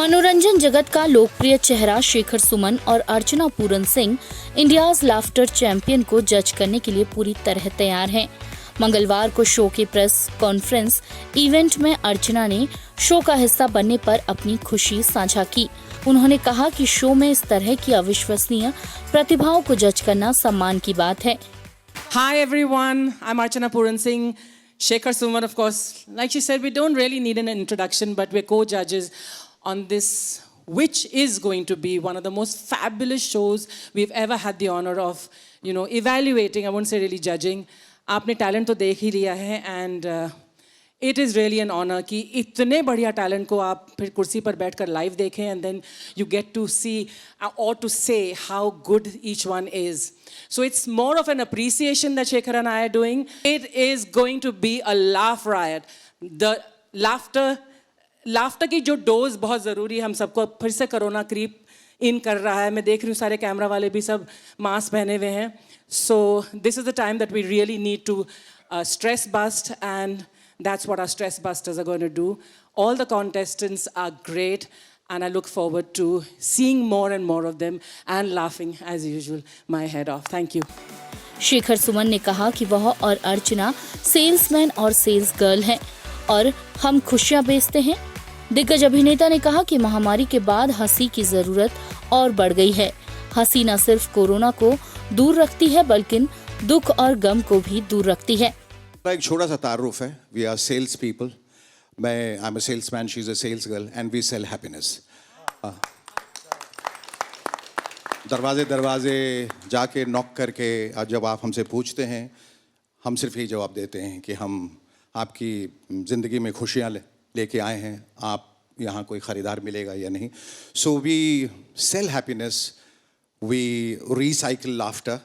मनोरंजन जगत का लोकप्रिय चेहरा शेखर सुमन और Archana Puran Singh India's laughter champion को जज करने के लिए पूरी तरह तैयार हैं। मंगलवार को शो के प्रेस कॉन्फ्रेंस इवेंट में अर्चना ने शो का हिस्सा बनने पर अपनी खुशी साझा की। उन्होंने कहा कि शो में इस तरह की अविश्वसनीय प्रतिभाओं को जज करना सम्मान की बात है। Hi everyone, I'm Archana Puran Singh. Shekhar Suman, of course, like she said, we don't really need an introduction, but we're co-judges on this, which is going to be one of the most fabulous shows we've ever had the honor of, evaluating. I won't say really judging. आपने talent तो देख ही लिया है, and it is really an honor कि इतने बढ़िया talent को आप फिर कुर्सी पर बैठकर live देखें, and then you get to see or to say how good each one is. So it's more of an appreciation that Shekhar and I are doing. It is going to be a laugh riot. The laughter की जो dose बहुत ज़रूरी है, हम सबको फिर से corona creep in कर रहा है। मैं देख रही हूँ सारे कैमरा वाले भी सब मास्क पहने हुए हैं. So this is the time that we really need to stress bust, and that's what our stress busters are going to do. All the contestants are great, and I look forward to seeing more and more of them and laughing as usual my head off. Thank you. Shekhar Suman ने कहा कि वह और अर्चना salesman और sales girl हैं और हम खुशियां बेचते हैं। दिग्गज अभिनेता ने कहा कि महामारी के बाद हंसी की जरूरत और बढ़ गई है। हंसी न सिर्फ कोरोना को दूर रखती है बल्कि दुख और गम को भी दूर रखती है। एक छोटा सा तारुफ है। We are sales people. I am a salesman, she is a sales girl, and we sell happiness. दरवाजे दरवाजे जाके नॉक करके जब आप हमसे पूछते हैं, हम सिर्फ यही जवाब देते हैं कि हम आपकी ज़िंदगी में खुशियाँ लेके आए हैं। आप यहाँ कोई ख़रीदार मिलेगा या नहीं। So we sell happiness, we recycle laughter,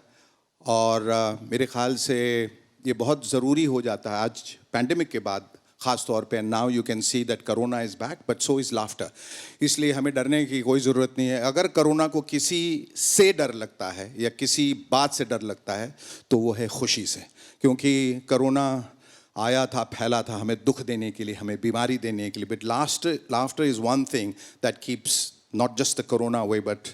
और मेरे ख़्याल से ये बहुत ज़रूरी हो जाता है आज पैंडेमिक के बाद, ख़ास तौर पे। Now you can see that corona is back but so is laughter. इसलिए हमें डरने की कोई ज़रूरत नहीं है। अगर कोरोना को किसी से डर लगता है या किसी बात से डर लगता है तो वो है खुशी से, क्योंकि कोरोना आया था, फैला था हमें दुख देने के लिए, हमें बीमारी देने के लिए। But laughter is one thing that keeps not just the corona away but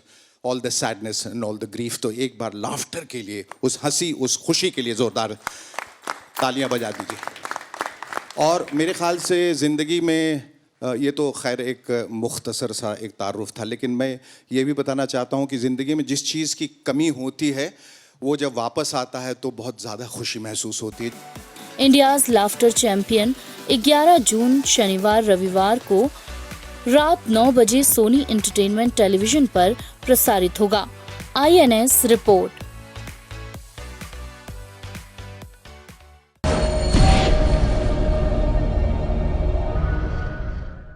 all the sadness and all the grief. तो एक बार लाफ्टर के लिए, उस हंसी, उस खुशी के लिए ज़ोरदार तालियां बजा दीजिए। और मेरे ख़्याल से ज़िंदगी में ये तो खैर एक मुख्तसर सा एक तारुफ था, लेकिन मैं ये भी बताना चाहता हूँ कि ज़िंदगी में जिस चीज़ की कमी होती है वो जब वापस आता है तो बहुत ज़्यादा खुशी महसूस होती है। इंडियाज लाफ्टर चैंपियन 11 जून शनिवार रविवार को रात 9 बजे सोनी एंटरटेनमेंट टेलीविजन पर प्रसारित होगा। INS report.